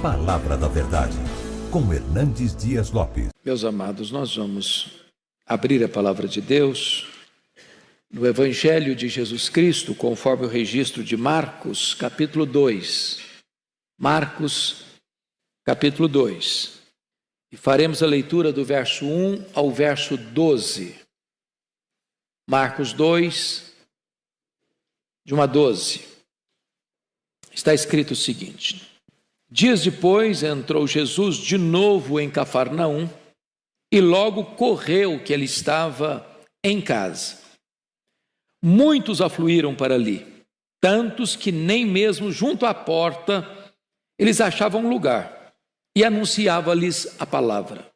Palavra da Verdade, com Hernandes Dias Lopes. Meus amados, nós vamos abrir a Palavra de Deus no Evangelho de Jesus Cristo, conforme o registro de Marcos, capítulo 2. Marcos, capítulo 2. E faremos a leitura do verso 1 ao verso 12. Marcos 2, de 1 a 12. Está escrito o seguinte: Dias depois entrou Jesus de novo em Cafarnaum e logo correu que ele estava em casa. Muitos afluíram para ali, tantos que nem mesmo junto à porta eles achavam lugar, e anunciava-lhes a palavra.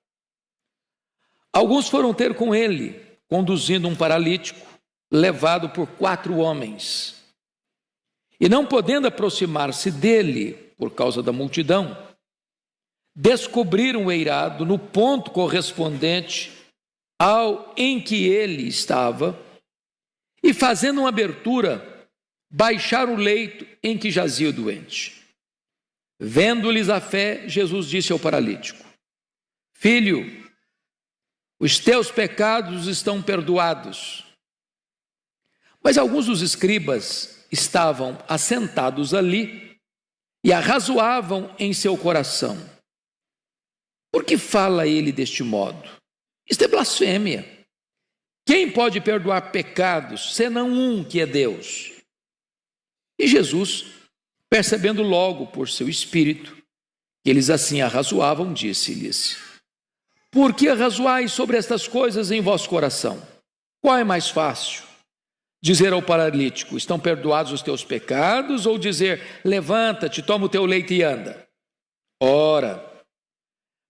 Alguns foram ter com ele, conduzindo um paralítico, levado por 4 homens. E não podendo aproximar-se dele, por causa da multidão, descobriram o eirado no ponto correspondente ao em que ele estava, e fazendo uma abertura, baixaram o leito em que jazia o doente. Vendo-lhes a fé, Jesus disse ao paralítico: Filho, os teus pecados estão perdoados. Mas alguns dos escribas estavam assentados ali e arrazoavam em seu coração: por que fala ele deste modo? Isto é blasfêmia. Quem pode perdoar pecados, senão um, que é Deus? E Jesus, percebendo logo por seu espírito que eles assim arrazoavam, disse-lhes: por que arrazoais sobre estas coisas em vosso coração? Qual é mais fácil? Dizer ao paralítico: estão perdoados os teus pecados? Ou dizer: levanta-te, toma o teu leito e anda? Ora,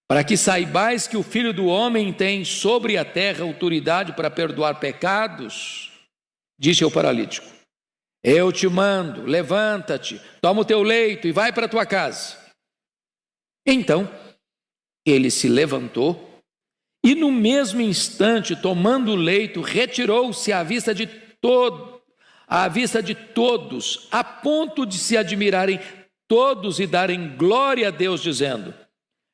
para que saibais que o Filho do Homem tem sobre a terra autoridade para perdoar pecados, disse ao paralítico: eu te mando, levanta-te, toma o teu leito e vai para a tua casa. Então, ele se levantou e no mesmo instante, tomando o leito, retirou-se à vista de todos, a ponto de se admirarem todos e darem glória a Deus, dizendo: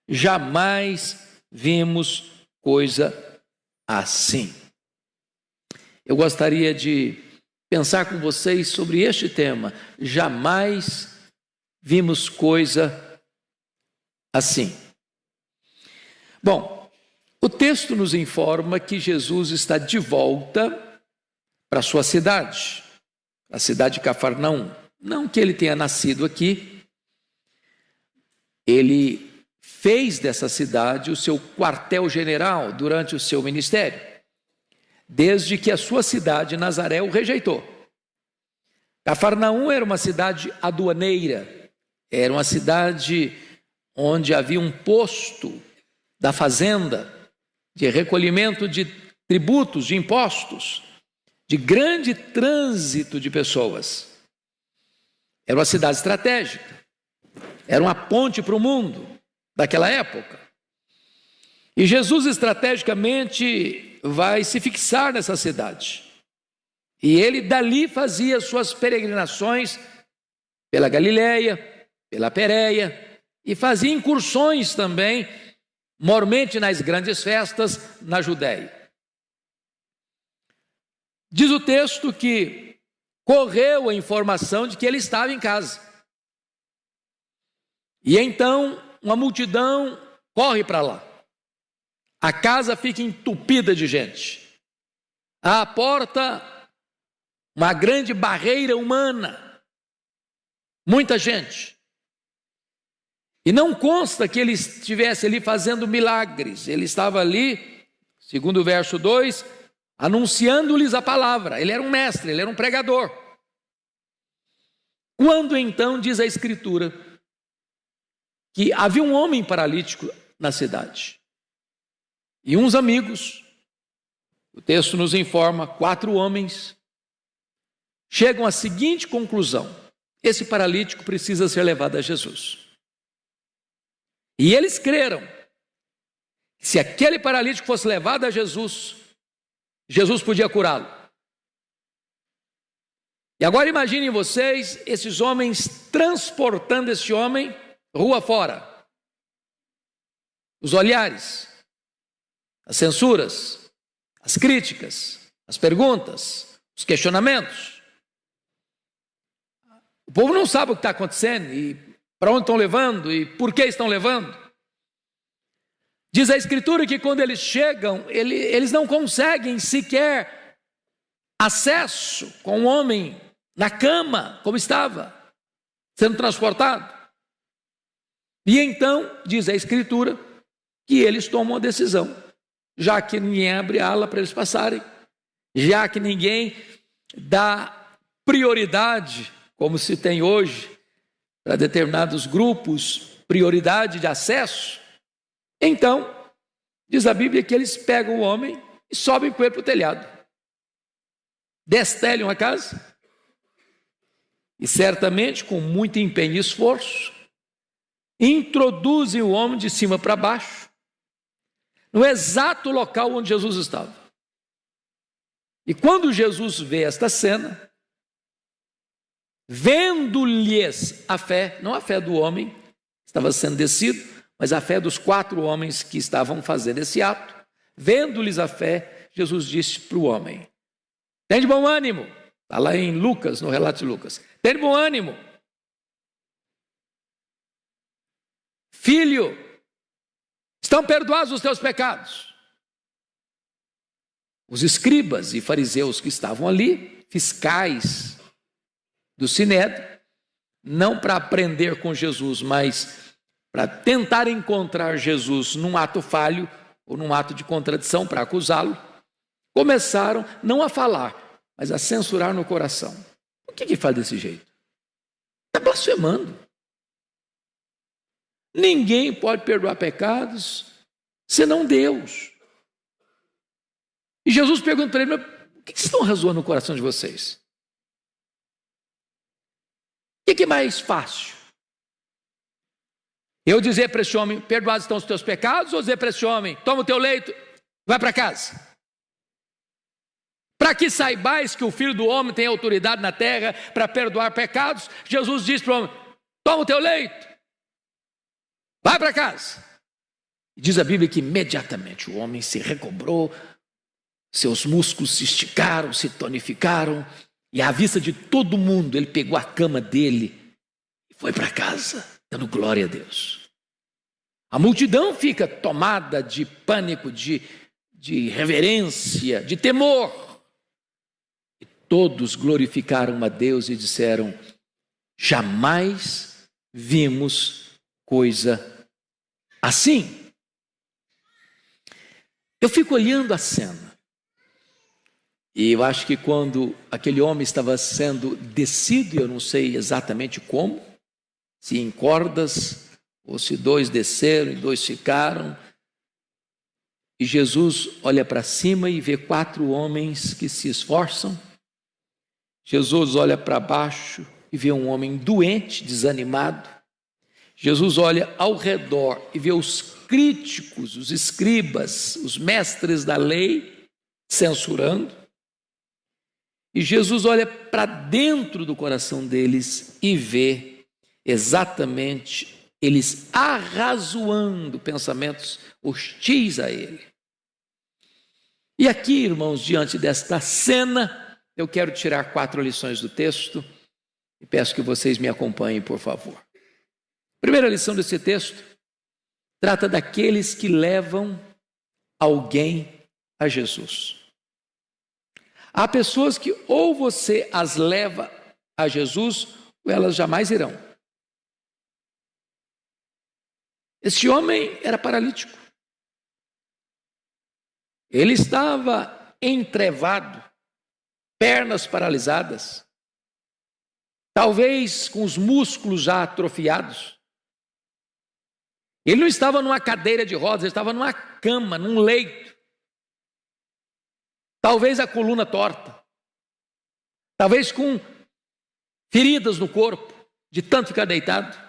jamais vimos coisa assim. Eu gostaria de pensar com vocês sobre este tema: jamais vimos coisa assim. Bom, o texto nos informa que Jesus está de volta para a sua cidade, a cidade de Cafarnaum. Não que ele tenha nascido aqui, ele fez dessa cidade o seu quartel-general durante o seu ministério, desde que a sua cidade, Nazaré, o rejeitou. Cafarnaum era uma cidade aduaneira, era uma cidade onde havia um posto da fazenda, de recolhimento de tributos, de impostos, de grande trânsito de pessoas. Era uma cidade estratégica, era uma ponte para o mundo daquela época. E Jesus estrategicamente vai se fixar nessa cidade. E ele dali fazia suas peregrinações pela Galileia, pela Pérea, e fazia incursões também, mormente nas grandes festas, na Judéia. Diz o texto que correu a informação de que ele estava em casa. E então uma multidão corre para lá. A casa fica entupida de gente. À porta, uma grande barreira humana. Muita gente. E não consta que ele estivesse ali fazendo milagres. Ele estava ali, segundo o verso 2, anunciando-lhes a palavra. Ele era um mestre, ele era um pregador. Quando então diz a Escritura que havia um homem paralítico na cidade. E uns amigos, o texto nos informa, 4 homens, chegam à seguinte conclusão: esse paralítico precisa ser levado a Jesus. E eles creram que se aquele paralítico fosse levado a Jesus, Jesus podia curá-lo. E agora imaginem vocês, esses homens transportando esse homem rua fora. Os olhares, as censuras, as críticas, as perguntas, os questionamentos. O povo não sabe o que está acontecendo e para onde estão levando e por que estão levando. Diz a Escritura que quando eles chegam, eles não conseguem sequer acesso com o homem na cama, como estava, sendo transportado. E então, diz a Escritura, que eles tomam a decisão, já que ninguém abre ala para eles passarem, já que ninguém dá prioridade, como se tem hoje, para determinados grupos, prioridade de acesso. Então, diz a Bíblia que eles pegam o homem e sobem com ele para o telhado, destelham a casa, e certamente, com muito empenho e esforço, introduzem o homem de cima para baixo, no exato local onde Jesus estava. E quando Jesus vê esta cena, vendo-lhes a fé, não a fé do homem que estava sendo descido, mas a fé dos 4 homens que estavam fazendo esse ato, vendo-lhes a fé, Jesus disse para o homem: tem de bom ânimo. Está lá em Lucas, no relato de Lucas. Tem de bom ânimo. Filho, estão perdoados os teus pecados. Os escribas e fariseus que estavam ali, fiscais do Sinédrio, não para aprender com Jesus, mas para tentar encontrar Jesus num ato falho ou num ato de contradição para acusá-lo, começaram não a falar, mas a censurar no coração. Por que faz desse jeito? Está blasfemando. Ninguém pode perdoar pecados senão Deus. E Jesus pergunta para ele: mas o que vocês estão razoando no coração de vocês? O que é mais fácil? Eu dizer para esse homem: perdoados estão os teus pecados, ou dizer para esse homem: toma o teu leito, vai para casa? Para que saibais que o Filho do Homem tem autoridade na terra para perdoar pecados, Jesus diz para o homem: toma o teu leito, vai para casa. E diz a Bíblia que imediatamente o homem se recobrou, seus músculos se esticaram, se tonificaram, e à vista de todo mundo ele pegou a cama dele e foi para casa, dando glória a Deus. A multidão fica tomada de pânico, de reverência, de temor. E todos glorificaram a Deus e disseram: jamais vimos coisa assim. Eu fico olhando a cena, e eu acho que quando aquele homem estava sendo descido, eu não sei exatamente como, se em cordas, ou se 2 desceram e 2 ficaram, e Jesus olha para cima e vê 4 homens que se esforçam. Jesus olha para baixo e vê um homem doente, desanimado. Jesus olha ao redor e vê os críticos, os escribas, os mestres da lei censurando. E Jesus olha para dentro do coração deles e vê exatamente eles arrazoando pensamentos hostis a ele. E aqui, irmãos, diante desta cena, eu quero tirar 4 lições do texto e peço que vocês me acompanhem, por favor. Primeira lição desse texto trata daqueles que levam alguém a Jesus. Há pessoas que ou você as leva a Jesus ou elas jamais irão. Este homem era paralítico. Ele estava entrevado, pernas paralisadas, talvez com os músculos já atrofiados. Ele não estava numa cadeira de rodas, ele estava numa cama, num leito. Talvez a coluna torta, talvez com feridas no corpo, de tanto ficar deitado.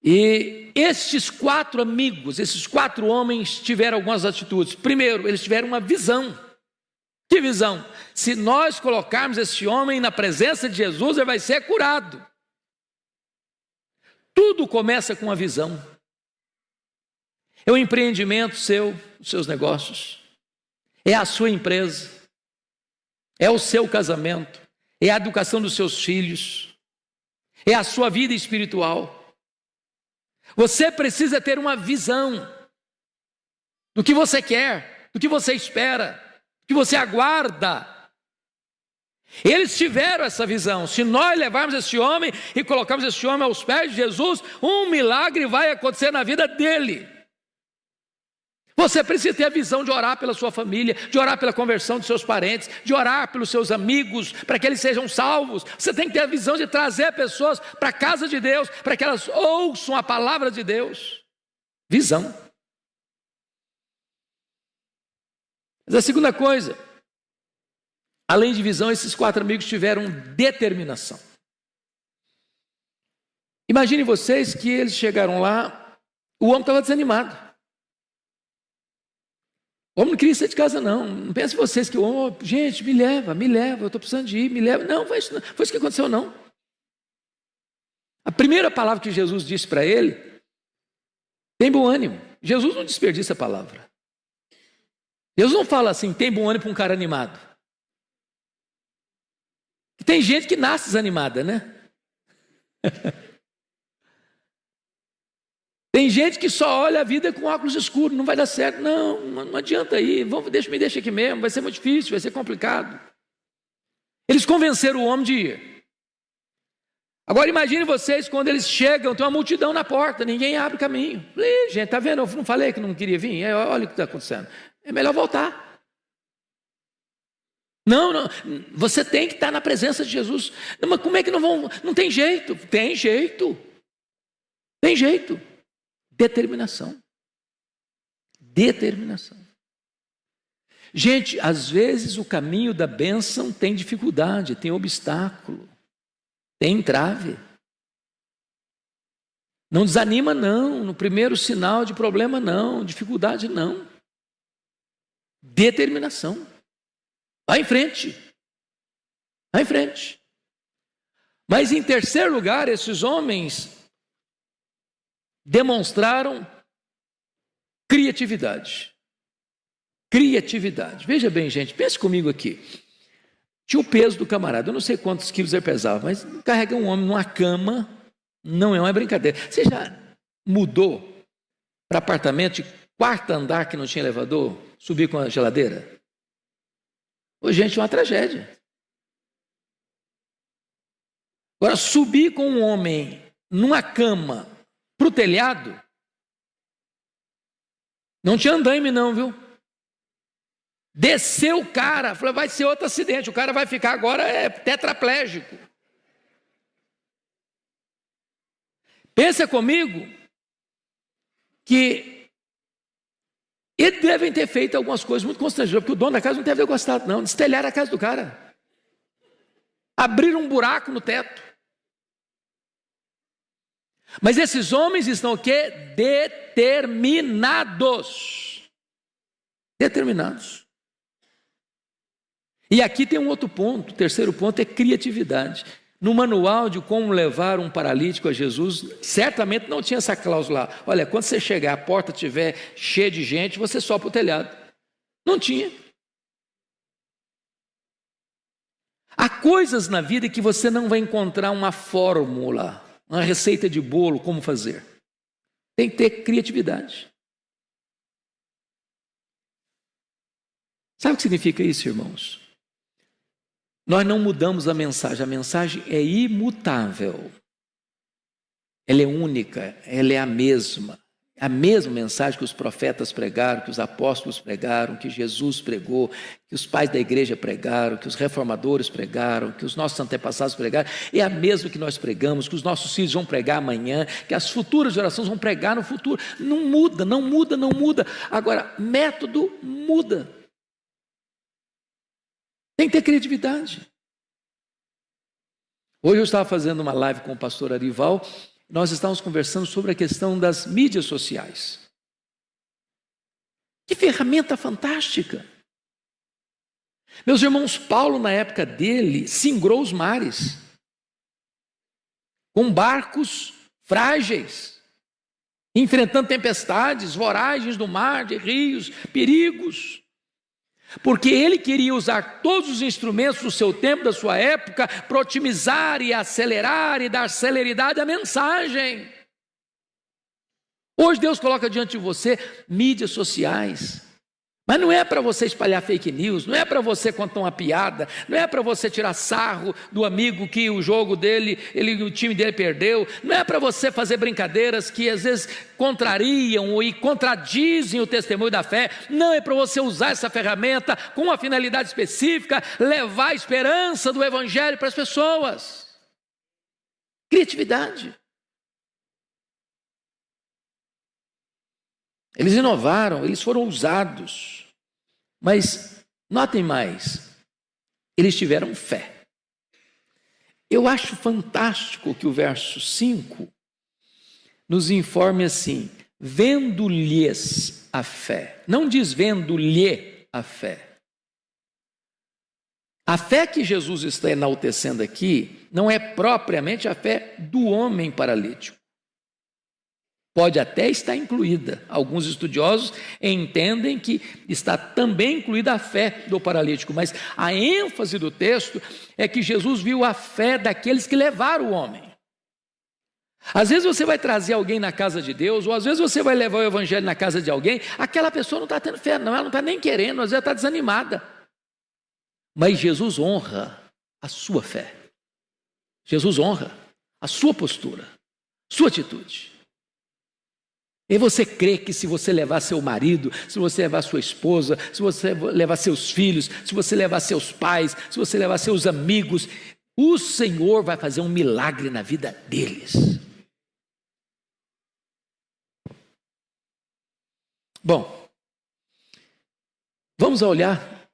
E estes 4 amigos, esses 4 homens tiveram algumas atitudes. Primeiro, eles tiveram uma visão. Que visão? Se nós colocarmos esse homem na presença de Jesus, ele vai ser curado. Tudo começa com uma visão. É o empreendimento seu, os seus negócios, é a sua empresa, é o seu casamento, é a educação dos seus filhos, é a sua vida espiritual. Você precisa ter uma visão do que você quer, do que você espera, do que você aguarda. Eles tiveram essa visão. Se nós levarmos esse homem e colocarmos esse homem aos pés de Jesus, um milagre vai acontecer na vida dele. Você precisa ter a visão de orar pela sua família, de orar pela conversão de seus parentes, de orar pelos seus amigos, para que eles sejam salvos. Você tem que ter a visão de trazer pessoas para a casa de Deus, para que elas ouçam a palavra de Deus. Visão. Mas a segunda coisa, além de visão, esses 4 amigos tiveram determinação. Imagine vocês que eles chegaram lá, o homem estava desanimado. O homem não queria sair de casa, não. Não pense vocês que o homem, gente, me leva, eu estou precisando de ir, me leva. Não, foi isso que aconteceu, não. A primeira palavra que Jesus disse para ele, tem bom ânimo. Jesus não desperdiça a palavra. Jesus não fala assim, tem bom ânimo para um cara animado. Tem gente que nasce desanimada, né? Tem gente que só olha a vida com óculos escuros, não vai dar certo. Não adianta ir, me deixa aqui mesmo, vai ser muito difícil, vai ser complicado. Eles convenceram o homem de ir. Agora imagine vocês quando eles chegam, tem uma multidão na porta, ninguém abre caminho. Gente, tá vendo? Eu não falei que não queria vir? Olha o que está acontecendo. É melhor voltar. Não, você tem que estar na presença de Jesus. Não, mas como é que não vão? Não tem jeito. Tem jeito. Tem jeito. Determinação. Determinação. Gente, às vezes o caminho da bênção tem dificuldade, tem obstáculo, tem entrave. Não desanima, não. No primeiro sinal de problema, não. Dificuldade, não. Determinação. Vai em frente. Vai em frente. Mas em terceiro lugar, esses homens demonstraram criatividade. Criatividade. Veja bem, gente, pense comigo aqui. Tinha o peso do camarada. Eu não sei quantos quilos ele pesava, mas carregar um homem numa cama não é uma brincadeira. Você já mudou para apartamento de 4º andar que não tinha elevador? Subir com a geladeira? Ô, gente, é uma tragédia. Agora, subir com um homem numa cama para o telhado, não tinha andaime não, viu? Desceu o cara, falou, vai ser outro acidente, o cara vai ficar agora tetraplégico. Pensa comigo que eles devem ter feito algumas coisas muito constrangedoras, porque o dono da casa não deve ter gostado, não. Destelharam a casa do cara. Abriram um buraco no teto. Mas esses homens estão o quê? Determinados. Determinados. E aqui tem um outro ponto, o terceiro ponto é criatividade. No manual de como levar um paralítico a Jesus, certamente não tinha essa cláusula lá. Olha, quando você chegar, a porta estiver cheia de gente, você sobe para o telhado. Não tinha. Há coisas na vida que você não vai encontrar uma fórmula, uma receita de bolo, como fazer. Tem que ter criatividade. Sabe o que significa isso, irmãos? Nós não mudamos a mensagem é imutável. Ela é única, ela é a mesma mensagem que os profetas pregaram, que os apóstolos pregaram, que Jesus pregou, que os pais da igreja pregaram, que os reformadores pregaram, que os nossos antepassados pregaram, é a mesma que nós pregamos, que os nossos filhos vão pregar amanhã, que as futuras gerações vão pregar no futuro. Não muda. Agora, método muda. Tem que ter criatividade. Hoje eu estava fazendo uma live com o pastor Arival, nós estávamos conversando sobre a questão das mídias sociais. Que ferramenta fantástica! Meus irmãos, Paulo, na época dele, singrou os mares, com barcos frágeis, enfrentando tempestades, voragens do mar, de rios, perigos. Porque ele queria usar todos os instrumentos do seu tempo, da sua época, para otimizar e acelerar e dar celeridade à mensagem. Hoje Deus coloca diante de você mídias sociais, mas não é para você espalhar fake news, não é para você contar uma piada, não é para você tirar sarro do amigo que o jogo dele, o time dele perdeu, não é para você fazer brincadeiras que às vezes contrariam e contradizem o testemunho da fé, não é para você usar essa ferramenta com uma finalidade específica, levar a esperança do evangelho para as pessoas. Criatividade. Eles inovaram, eles foram ousados, mas notem mais, eles tiveram fé. Eu acho fantástico que o verso 5 nos informe assim: vendo-lhes a fé. Não diz vendo-lhe a fé. A fé que Jesus está enaltecendo aqui não é propriamente a fé do homem paralítico. Pode até estar incluída. Alguns estudiosos entendem que está também incluída a fé do paralítico, mas a ênfase do texto é que Jesus viu a fé daqueles que levaram o homem. Às vezes você vai trazer alguém na casa de Deus, ou às vezes você vai levar o evangelho na casa de alguém, aquela pessoa não está tendo fé, não, ela não está nem querendo, às vezes está desanimada. Mas Jesus honra a sua fé. Jesus honra a sua postura, sua atitude. E você crê que se você levar seu marido, se você levar sua esposa, se você levar seus filhos, se você levar seus pais, se você levar seus amigos, o Senhor vai fazer um milagre na vida deles. Bom, vamos olhar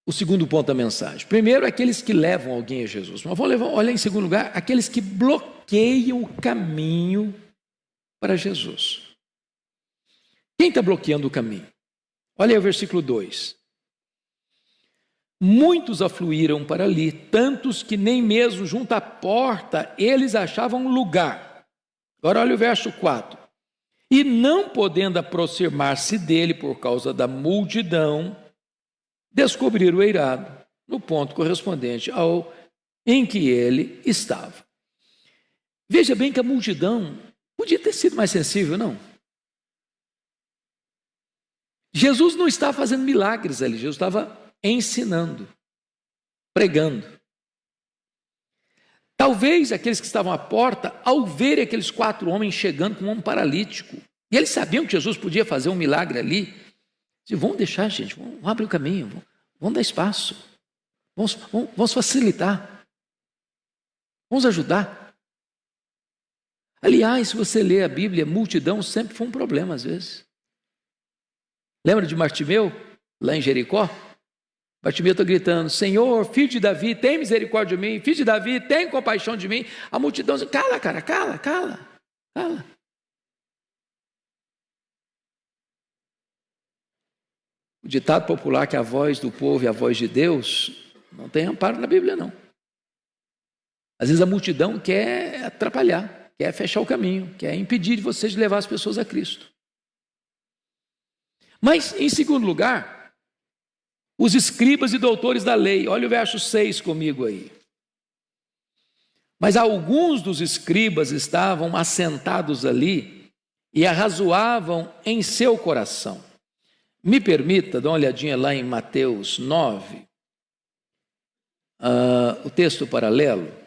o segundo ponto da mensagem. Primeiro, aqueles que levam alguém a Jesus. Mas vamos olhar em segundo lugar, aqueles que bloqueiam o caminho para Jesus. Quem está bloqueando o caminho? Olha aí o versículo 2. Muitos afluíram para ali, tantos que nem mesmo junto à porta eles achavam lugar. Agora olha o verso 4. E não podendo aproximar-se dele por causa da multidão, descobriram o eirado no ponto correspondente ao em que ele estava. Veja bem que a multidão podia ter sido mais sensível, não? Jesus não estava fazendo milagres ali, Jesus estava ensinando, pregando. Talvez aqueles que estavam à porta, ao verem aqueles 4 homens chegando com um homem paralítico, e eles sabiam que Jesus podia fazer um milagre ali, diziam, vamos deixar, gente, vamos abrir o caminho, vamos dar espaço, vamos facilitar, vamos ajudar. Aliás, se você ler a Bíblia, multidão sempre foi um problema às vezes. Lembra de Bartimeu, lá em Jericó? Bartimeu está gritando, Senhor, filho de Davi, tem misericórdia de mim, filho de Davi, tem compaixão de mim. A multidão diz, cala, cara, cala. O ditado popular que a voz do povo e a voz de Deus não tem amparo na Bíblia, não. Às vezes a multidão quer atrapalhar, quer fechar o caminho, quer impedir de vocês de levar as pessoas a Cristo. Mas, em segundo lugar, os escribas e doutores da lei. Olha o verso 6 comigo aí. Mas alguns dos escribas estavam assentados ali e arrazoavam em seu coração. Me permita dar uma olhadinha lá em Mateus 9, o texto paralelo.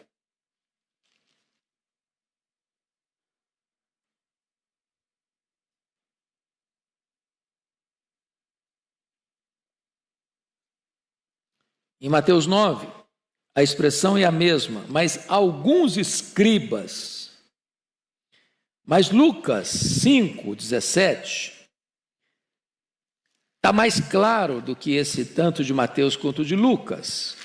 Em Mateus 9, a expressão é a mesma, mas alguns escribas. Mas Lucas 5, 17, está mais claro do que esse tanto de Mateus quanto de Lucas.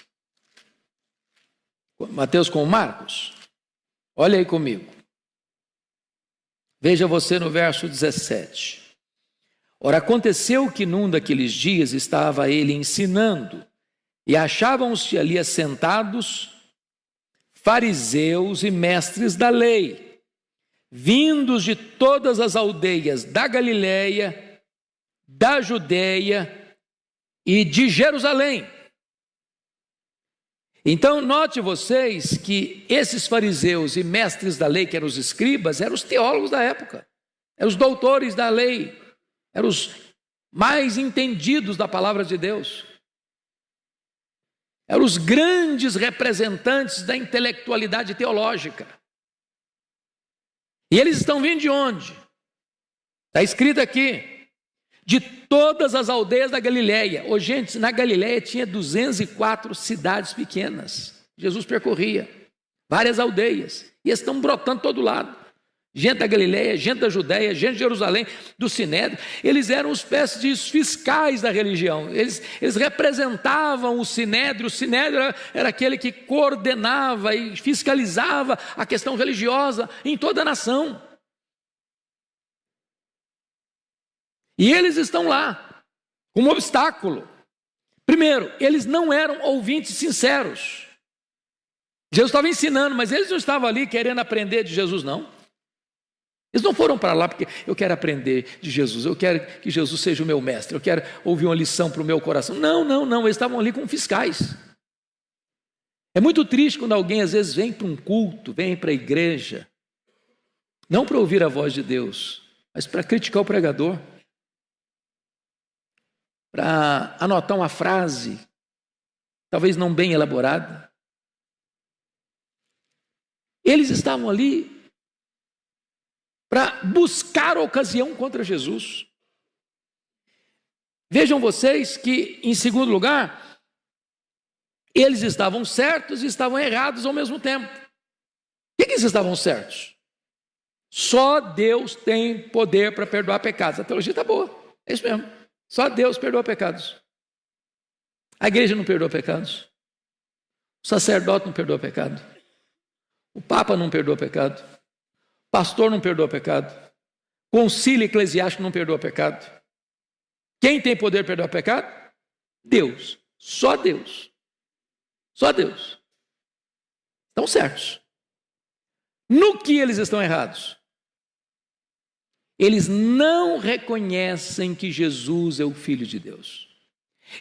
Mateus com Marcos. Olha aí comigo. Veja você no verso 17. Ora, aconteceu que num daqueles dias estava ele ensinando, e achavam-se ali assentados fariseus e mestres da lei, vindos de todas as aldeias da Galiléia, da Judeia e de Jerusalém. Então, note vocês que esses fariseus e mestres da lei, que eram os escribas, eram os teólogos da época, eram os doutores da lei, eram os mais entendidos da palavra de Deus, eram os grandes representantes da intelectualidade teológica. E eles estão vindo de onde? Está escrito aqui, de todas as aldeias da Galiléia. Ô, gente, na Galiléia tinha 204 cidades pequenas. Jesus percorria várias aldeias, e eles estão brotando todo lado. Gente da Galiléia, gente da Judéia, gente de Jerusalém, do Sinédrio. Eles eram uma espécie de fiscais da religião. Eles representavam o Sinédrio. O Sinédrio era aquele que coordenava e fiscalizava a questão religiosa em toda a nação. E eles estão lá, como obstáculo. Primeiro, eles não eram ouvintes sinceros. Jesus estava ensinando, mas eles não estavam ali querendo aprender de Jesus, não. Eles não foram para lá porque eu quero aprender de Jesus, eu quero que Jesus seja o meu mestre, eu quero ouvir uma lição para o meu coração. Não, eles estavam ali como fiscais. É muito triste quando alguém às vezes vem para um culto, vem para a igreja, não para ouvir a voz de Deus, mas para criticar o pregador, para anotar uma frase, talvez não bem elaborada. Eles estavam ali para buscar ocasião contra Jesus. Vejam vocês que, em segundo lugar, eles estavam certos e estavam errados ao mesmo tempo. Por que eles estavam certos? Só Deus tem poder para perdoar pecados. A teologia está boa, é isso mesmo. Só Deus perdoa pecados. A igreja não perdoa pecados. O sacerdote não perdoa pecado. O Papa não perdoa pecado. Pastor não perdoa pecado. Concílio eclesiástico não perdoa pecado. Quem tem poder de perdoar pecado? Deus. Só Deus. Só Deus. Estão certos. No que eles estão errados? Eles não reconhecem que Jesus é o Filho de Deus.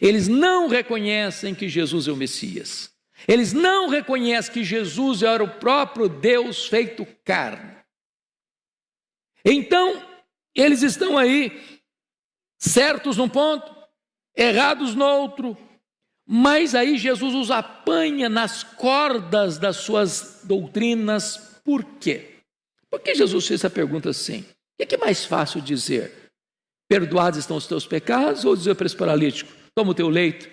Eles não reconhecem que Jesus é o Messias. Eles não reconhecem que Jesus era o próprio Deus feito carne. Então, eles estão aí, certos num ponto, errados no outro, mas aí Jesus os apanha nas cordas das suas doutrinas. Por quê? Porque Jesus fez essa pergunta assim: o que é mais fácil dizer? Perdoados estão os teus pecados, ou dizer para esse paralítico, toma o teu leito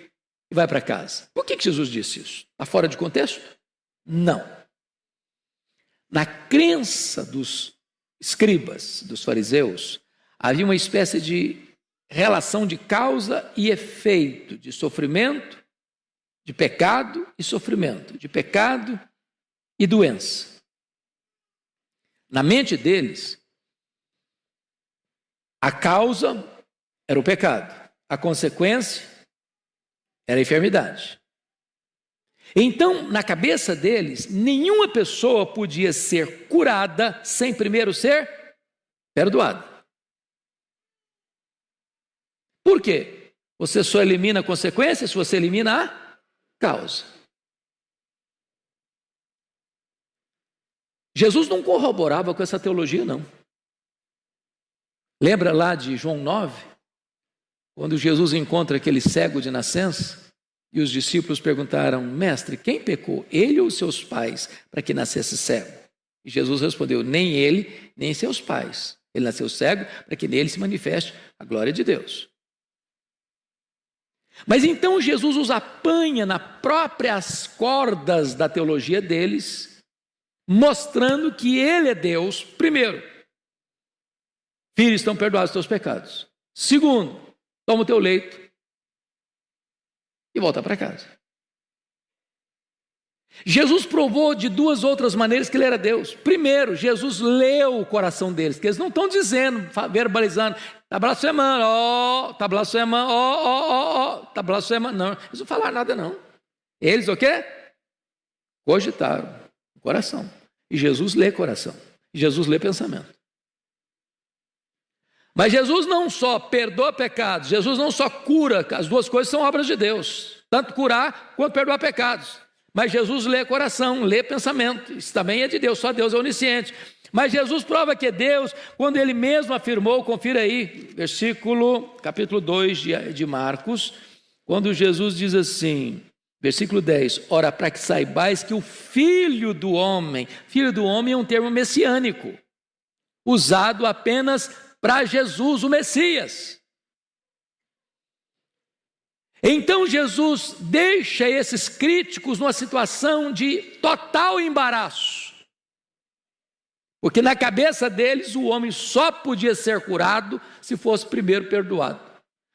e vai para casa? Por que Jesus disse isso? Está fora de contexto? Não. Na crença dos escribas, dos fariseus, havia uma espécie de relação de causa e efeito, de sofrimento, de pecado e sofrimento, de pecado e doença. Na mente deles, a causa era o pecado, a consequência era a enfermidade. Então, na cabeça deles, nenhuma pessoa podia ser curada sem primeiro ser perdoada. Por quê? Você só elimina a consequência se você elimina a causa. Jesus não corroborava com essa teologia, não. Lembra lá de João 9? Quando Jesus encontra aquele cego de nascença? E os discípulos perguntaram: mestre, quem pecou, ele ou seus pais, para que nascesse cego? E Jesus respondeu: nem ele, nem seus pais. Ele nasceu cego para que nele se manifeste a glória de Deus. Mas então Jesus os apanha nas próprias cordas da teologia deles, mostrando que ele é Deus. Primeiro, filhos, estão perdoados os teus pecados. Segundo, toma o teu leito e volta para casa. Jesus provou de duas outras maneiras que ele era Deus. Primeiro, Jesus leu o coração deles, porque eles não estão dizendo, verbalizando, está blasfemando, está blasfemando, está blasfemando. Não, eles não falaram nada não. Eles o quê? Cogitaram o coração. E Jesus lê coração. Jesus lê pensamento. Mas Jesus não só perdoa pecados, Jesus não só cura, as duas coisas são obras de Deus, tanto curar quanto perdoar pecados. Mas Jesus lê coração, lê pensamento, isso também é de Deus, só Deus é onisciente. Mas Jesus prova que é Deus, quando ele mesmo afirmou, confira aí, capítulo 2 de Marcos, quando Jesus diz assim, versículo 10, ora, para que saibais que o Filho do Homem é um termo messiânico, usado apenas para Jesus, o Messias. Então Jesus deixa esses críticos numa situação de total embaraço, porque na cabeça deles o homem só podia ser curado se fosse primeiro perdoado.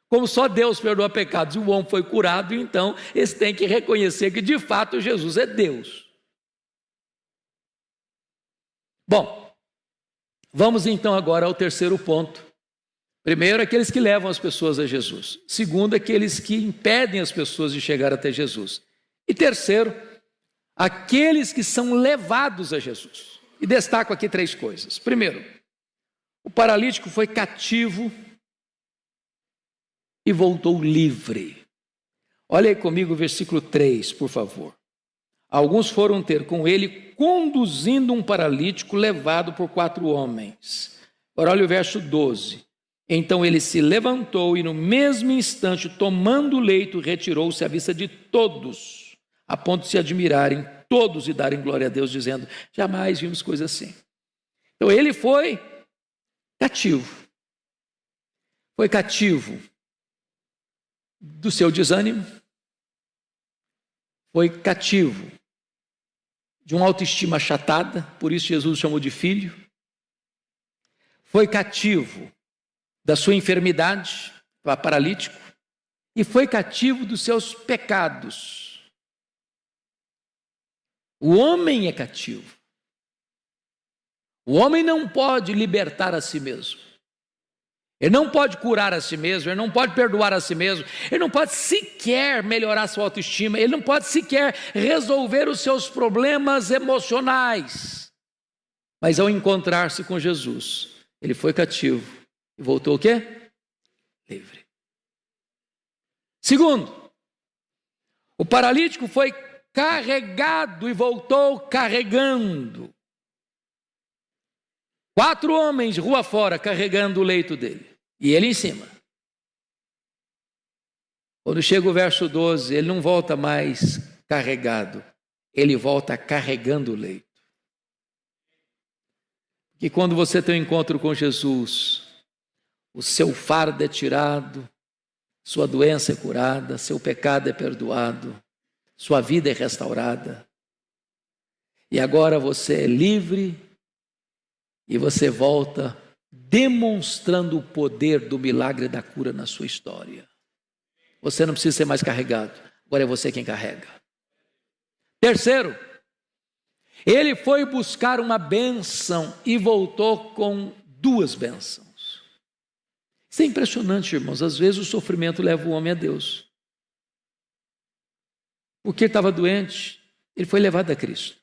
Como só Deus perdoa pecados e o homem foi curado, então eles têm que reconhecer que de fato Jesus é Deus. Bom, vamos então agora ao terceiro ponto. Primeiro, aqueles que levam as pessoas a Jesus. Segundo, aqueles que impedem as pessoas de chegar até Jesus. E terceiro, aqueles que são levados a Jesus. E destaco aqui 3 coisas. Primeiro, o paralítico foi cativo e voltou livre. Olha aí comigo o versículo 3, por favor. Alguns foram ter com ele, conduzindo um paralítico levado por 4 homens. Agora olha o verso 12. Então ele se levantou e no mesmo instante, tomando o leito, retirou-se à vista de todos, a ponto de se admirarem todos e darem glória a Deus, dizendo, jamais vimos coisa assim. Então ele foi cativo. Foi cativo do seu desânimo, foi cativo de uma autoestima achatada, por isso Jesus o chamou de filho, foi cativo da sua enfermidade, paralítico, e foi cativo dos seus pecados. O homem é cativo. O homem não pode libertar a si mesmo. Ele não pode curar a si mesmo, ele não pode perdoar a si mesmo, ele não pode sequer melhorar sua autoestima, ele não pode sequer resolver os seus problemas emocionais. Mas ao encontrar-se com Jesus, ele foi cativo e voltou o quê? Livre. Segundo, o paralítico foi carregado e voltou carregando. 4 homens rua fora carregando o leito dele. E ele em cima. Quando chega o verso 12, ele não volta mais carregado. Ele volta carregando o leito. E quando você tem um encontro com Jesus, o seu fardo é tirado, sua doença é curada, seu pecado é perdoado, sua vida é restaurada. E agora você é livre e você volta demonstrando o poder do milagre da cura na sua história. Você não precisa ser mais carregado, agora é você quem carrega. Terceiro, ele foi buscar uma bênção e voltou com 2 bênçãos. Isso é impressionante, irmãos. Às vezes o sofrimento leva o homem a Deus. Porque ele estava doente, ele foi levado a Cristo.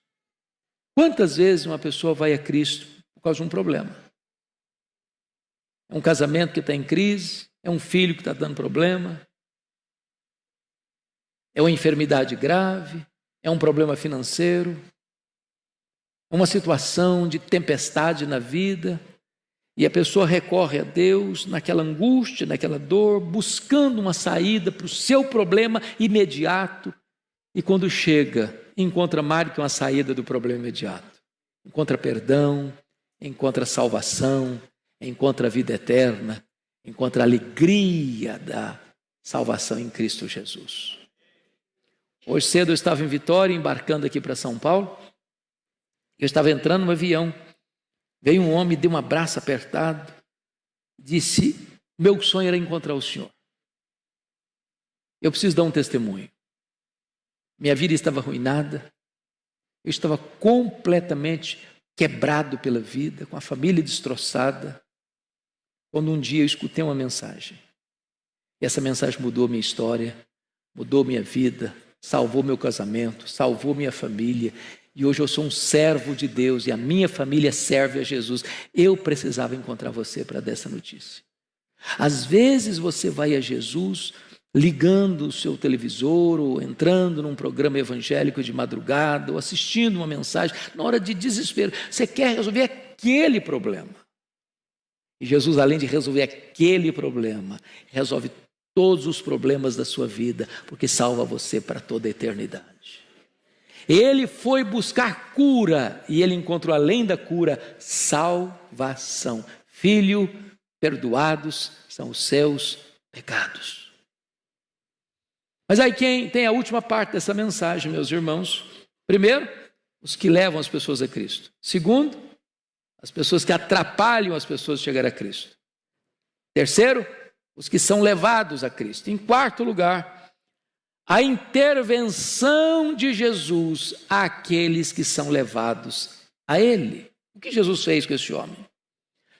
Quantas vezes uma pessoa vai a Cristo por causa de um problema? É um casamento que está em crise, é um filho que está dando problema, é uma enfermidade grave, é um problema financeiro, uma situação de tempestade na vida, e a pessoa recorre a Deus naquela angústia, naquela dor, buscando uma saída para o seu problema imediato, e quando chega, encontra mais do que uma saída do problema imediato. Encontra perdão, encontra salvação, encontra a vida eterna, encontra a alegria da salvação em Cristo Jesus. Hoje cedo eu estava em Vitória, embarcando aqui para São Paulo. Eu estava entrando no avião. Veio um homem, deu um abraço apertado, disse, meu sonho era encontrar o senhor. Eu preciso dar um testemunho. Minha vida estava arruinada, eu estava completamente quebrado pela vida, com a família destroçada, quando um dia eu escutei uma mensagem. E essa mensagem mudou minha história, mudou minha vida, salvou meu casamento, salvou minha família, E hoje eu sou um servo de Deus e a minha família serve a Jesus. Eu precisava encontrar você para dar essa notícia. Às vezes você vai a Jesus ligando o seu televisor ou entrando num programa evangélico de madrugada ou assistindo uma mensagem na hora de desespero. Você quer resolver aquele problema. E Jesus, além de resolver aquele problema, resolve todos os problemas da sua vida, porque salva você para toda a eternidade. Ele foi buscar cura e ele encontrou além da cura, salvação. Filho, perdoados são os seus pecados. Mas aí quem tem a última parte dessa mensagem, meus irmãos? Primeiro, os que levam as pessoas a Cristo. Segundo, as pessoas que atrapalham as pessoas de chegar a Cristo. Terceiro, os que são levados a Cristo. Em quarto lugar, a intervenção de Jesus àqueles que são levados a Ele. O que Jesus fez com esse homem?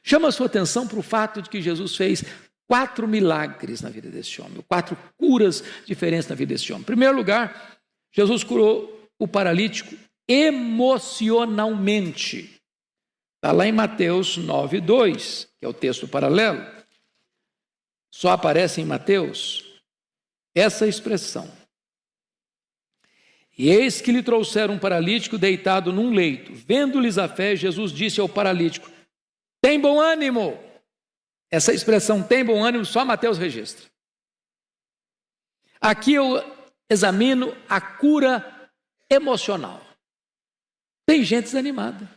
Chama a sua atenção para o fato de que Jesus fez 4 milagres na vida desse homem, 4 curas diferentes na vida desse homem. Em primeiro lugar, Jesus curou o paralítico emocionalmente. Está lá em Mateus 9:2, que é o texto paralelo. Só aparece em Mateus essa expressão. E eis que lhe trouxeram um paralítico deitado num leito. Vendo-lhes a fé, Jesus disse ao paralítico: tem bom ânimo. Essa expressão tem bom ânimo só Mateus registra. Aqui eu examino a cura emocional. Tem gente desanimada.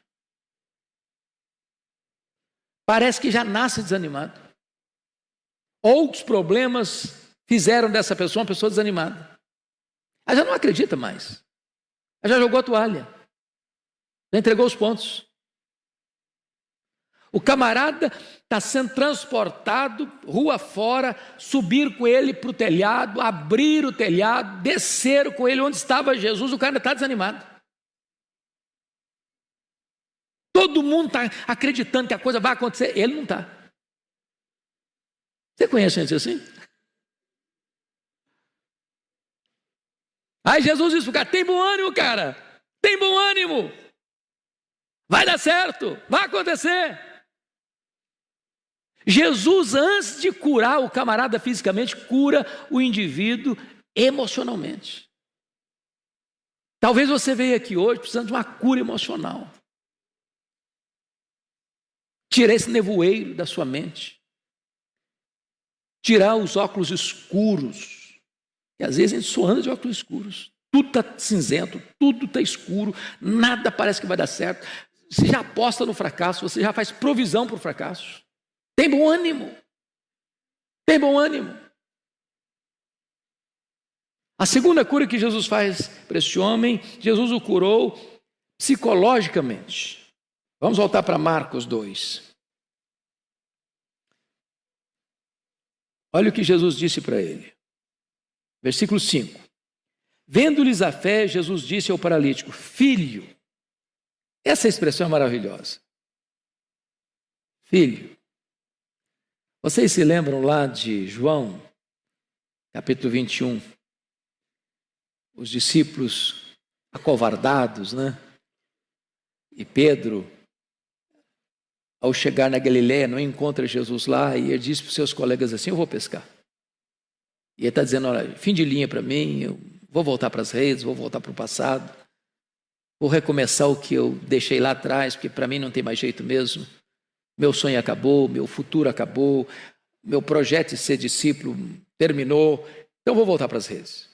Parece que já nasce desanimado. Outros problemas fizeram dessa pessoa uma pessoa desanimada. Ela já não acredita mais. Ela já jogou a toalha. Já entregou os pontos. O camarada está sendo transportado rua fora, subir com ele para o telhado, abrir o telhado, descer com ele onde estava Jesus, o cara está desanimado. Todo mundo está acreditando que a coisa vai acontecer, ele não está. Você conhece gente assim? Aí Jesus disse para o cara: tem bom ânimo, cara, tem bom ânimo, vai dar certo, vai acontecer. Jesus, antes de curar o camarada fisicamente, cura o indivíduo emocionalmente. Talvez você veja aqui hoje precisando de uma cura emocional. Tirar esse nevoeiro da sua mente. Tirar os óculos escuros. E às vezes a gente só anda de óculos escuros. Tudo está cinzento, tudo está escuro, nada parece que vai dar certo. Você já aposta no fracasso, você já faz provisão para o fracasso. Tem bom ânimo. Tem bom ânimo. A segunda cura que Jesus faz para esse homem, Jesus o curou psicologicamente. Vamos voltar para Marcos 2. Olha o que Jesus disse para ele. Versículo 5. Vendo-lhes a fé, Jesus disse ao paralítico: filho. Essa expressão é maravilhosa. Filho. Vocês se lembram lá de João, capítulo 21? Os discípulos acovardados, né? E Pedro, ao chegar na Galileia, não encontra Jesus lá, e ele diz para os seus colegas assim: eu vou pescar. E ele está dizendo: olha, fim de linha para mim, eu vou voltar para as redes, vou voltar para o passado, vou recomeçar o que eu deixei lá atrás, porque para mim não tem mais jeito mesmo. Meu sonho acabou, meu futuro acabou, meu projeto de ser discípulo terminou, então vou voltar para as redes.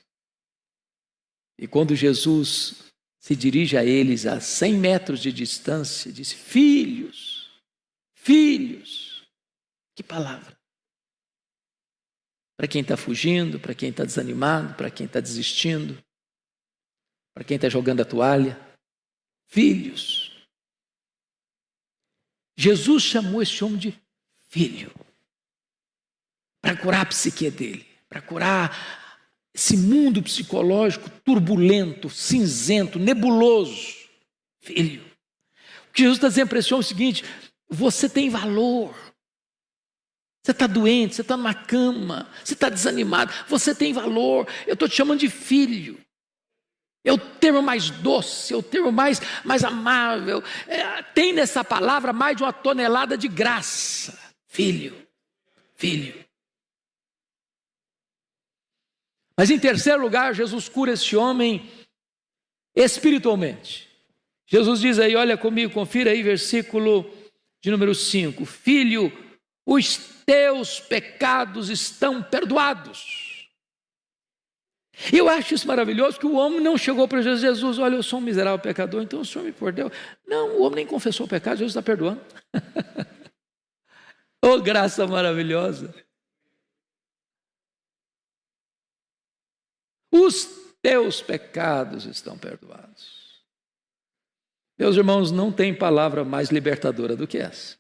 E quando Jesus se dirige a eles a 100 metros de distância, disse: filhos, filhos. Que palavra! Para quem está fugindo, para quem está desanimado, para quem está desistindo, para quem está jogando a toalha. Filhos. Jesus chamou esse homem de filho, para curar a psique dele, para curar esse mundo psicológico turbulento, cinzento, nebuloso. Filho. O que Jesus está dizendo para esse homem é o seguinte: você tem valor. Você está doente, você está numa cama, você está desanimado, você tem valor. Eu estou te chamando de filho. É o termo mais doce, é o termo mais amável. Tem nessa palavra mais de 1 tonelada de graça. Filho. Mas em terceiro lugar, Jesus cura esse homem espiritualmente. Jesus diz aí, olha comigo, confira aí, versículo de número 5. Filho, os teus pecados estão perdoados. Eu acho isso maravilhoso, que o homem não chegou para Jesus, olha, eu sou um miserável pecador, então o Senhor me perdoou. Não, o homem nem confessou o pecado, Jesus está perdoando. Oh, graça maravilhosa. Os teus pecados estão perdoados. Meus irmãos, não tem palavra mais libertadora do que essa.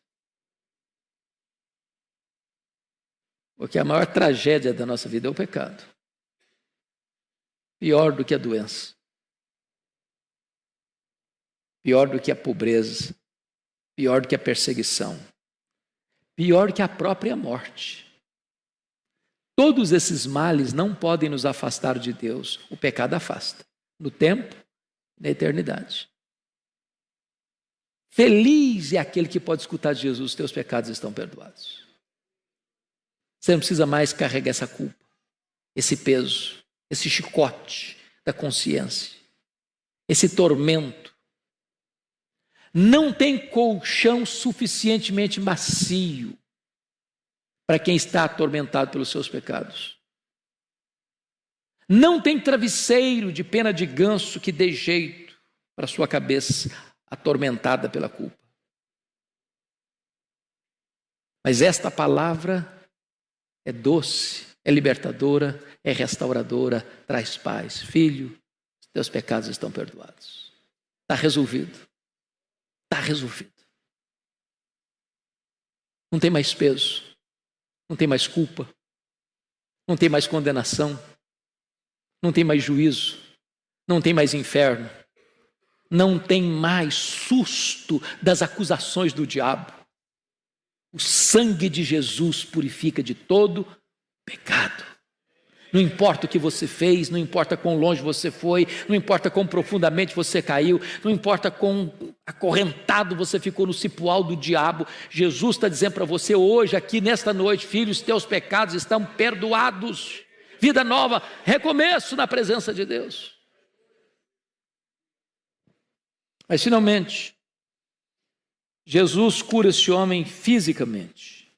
Porque a maior tragédia da nossa vida é o pecado. Pior do que a doença. Pior do que a pobreza. Pior do que a perseguição. Pior do que a própria morte. Todos esses males não podem nos afastar de Deus. O pecado afasta. No tempo, na eternidade. Feliz é aquele que pode escutar de Jesus, teus pecados estão perdoados. Você não precisa mais carregar essa culpa, esse peso, esse chicote da consciência, esse tormento. Não tem colchão suficientemente macio para quem está atormentado pelos seus pecados. Não tem travesseiro de pena de ganso que dê jeito para sua cabeça atormentada pela culpa. Mas esta palavra é doce, é libertadora, é restauradora, traz paz. Filho, teus pecados estão perdoados. Está resolvido. Está resolvido. Não tem mais peso. Não tem mais culpa, não tem mais condenação, não tem mais juízo, não tem mais inferno, não tem mais susto das acusações do diabo. O sangue de Jesus purifica de todo pecado. Não importa o que você fez, não importa quão longe você foi, não importa quão profundamente você caiu, não importa quão acorrentado você ficou no cipoal do diabo, Jesus está dizendo para você hoje, aqui nesta noite, filho, os teus pecados estão perdoados. Vida nova, recomeço na presença de Deus. Mas finalmente, Jesus cura esse homem fisicamente.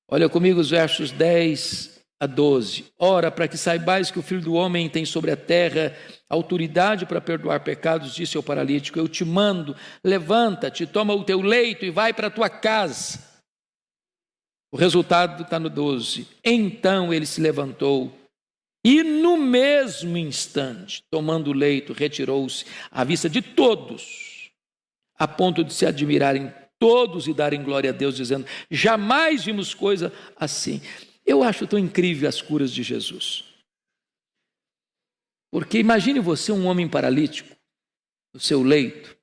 Olha comigo os versos 10 a 12. Ora, para que saibais que o Filho do Homem tem sobre a terra autoridade para perdoar pecados, disse ao paralítico, eu te mando, levanta-te, toma o teu leito e vai para a tua casa. O resultado está no 12. Então ele se levantou e no mesmo instante, tomando o leito, retirou-se à vista de todos, a ponto de se admirarem todos e darem glória a Deus, dizendo, jamais vimos coisa assim. Eu acho tão incrível as curas de Jesus. Porque imagine você um homem paralítico, no seu leito.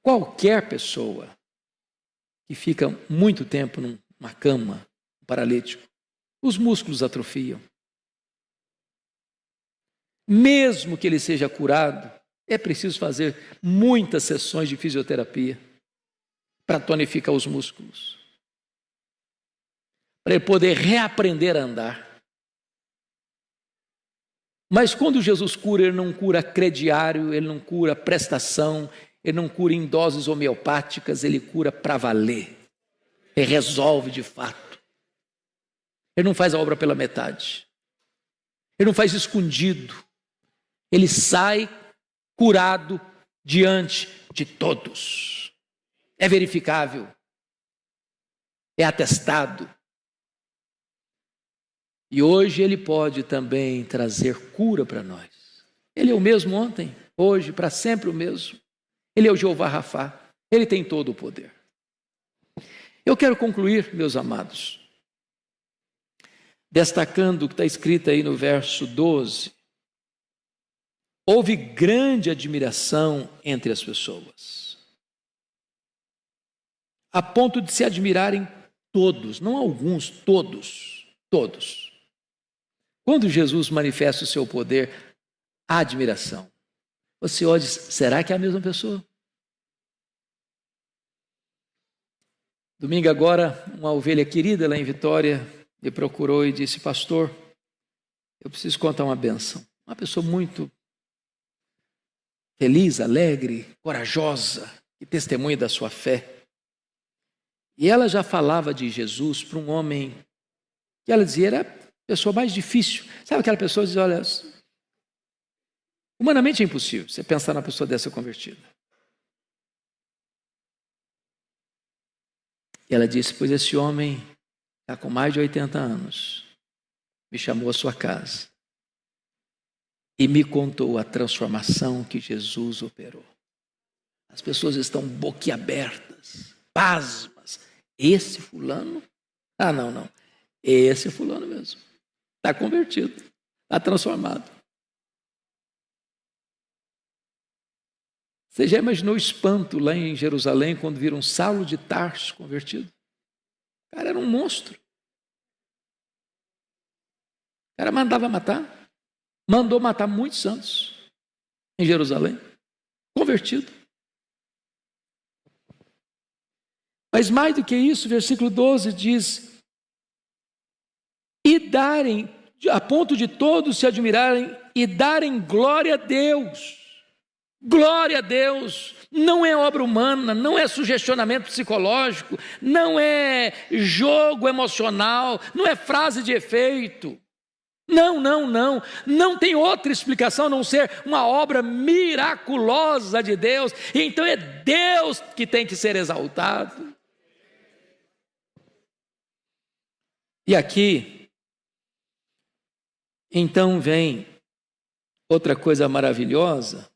Qualquer pessoa que fica muito tempo numa cama, paralítico, os músculos atrofiam. Mesmo que ele seja curado, é preciso fazer muitas sessões de fisioterapia para tonificar os músculos. Para ele poder reaprender a andar. Mas quando Jesus cura, ele não cura crediário, ele não cura prestação, ele não cura em doses homeopáticas, ele cura para valer. Ele resolve de fato. Ele não faz a obra pela metade. Ele não faz escondido. Ele sai curado diante de todos. É verificável. É atestado. E hoje ele pode também trazer cura para nós. Ele é o mesmo ontem, hoje, para sempre o mesmo. Ele é o Jeová Rafá. Ele tem todo o poder. Eu quero concluir, meus amados, destacando o que está escrito aí no verso 12. Houve grande admiração entre as pessoas, a ponto de se admirarem todos, não alguns, todos. Quando Jesus manifesta o seu poder, admiração. Você olha e diz, será que é a mesma pessoa? Domingo agora, uma ovelha querida lá em Vitória me procurou e disse, pastor, eu preciso contar uma bênção. Uma pessoa muito feliz, alegre, corajosa, que testemunha da sua fé. E ela já falava de Jesus para um homem que ela dizia era a pessoa mais difícil. Sabe aquela pessoa que diz, olha, humanamente é impossível você pensar numa pessoa dessa convertida. E ela disse, pois esse homem está com mais de 80 anos, me chamou à sua casa e me contou a transformação que Jesus operou. As pessoas estão boquiabertas, pasmas. Esse fulano? Ah, não. Esse fulano mesmo. Está convertido, está transformado. Você já imaginou o espanto lá em Jerusalém quando viram Saulo de Tarso convertido? O cara era um monstro. O cara mandava matar. Mandou matar muitos santos em Jerusalém. Convertido. Mas mais do que isso, versículo 12 diz, e darem, a ponto de todos se admirarem e darem glória a Deus. Glória a Deus, não é obra humana, não é sugestionamento psicológico, não é jogo emocional, não é frase de efeito. Não tem outra explicação a não ser uma obra miraculosa de Deus. Então é Deus que tem que ser exaltado. E aqui, então vem outra coisa maravilhosa,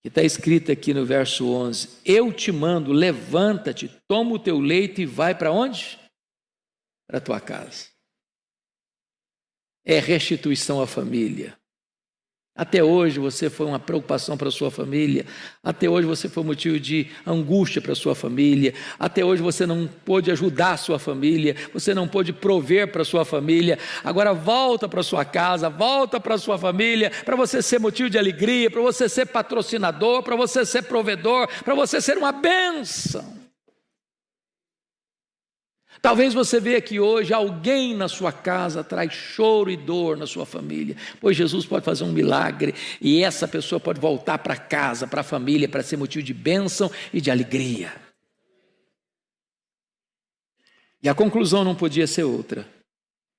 que está escrito aqui no verso 11, eu te mando, levanta-te, toma o teu leito e vai para onde? Para a tua casa. É restituição à família. Até hoje você foi uma preocupação para a sua família, até hoje você foi motivo de angústia para a sua família, até hoje você não pôde ajudar a sua família, você não pôde prover para a sua família, agora volta para a sua casa, volta para a sua família, para você ser motivo de alegria, para você ser patrocinador, para você ser provedor, para você ser uma bênção. Talvez você veja que hoje alguém na sua casa traz choro e dor na sua família, pois Jesus pode fazer um milagre e essa pessoa pode voltar para casa, para a família, para ser motivo de bênção e de alegria. E a conclusão não podia ser outra.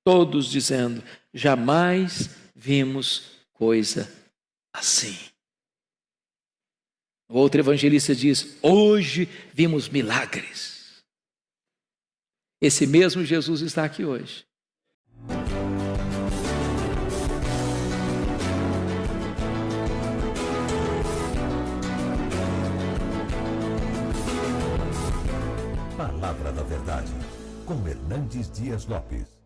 Todos dizendo, jamais vimos coisa assim. O outro evangelista diz, hoje vimos milagres. Esse mesmo Jesus está aqui hoje. Palavra da Verdade, com Hernandes Dias Lopes.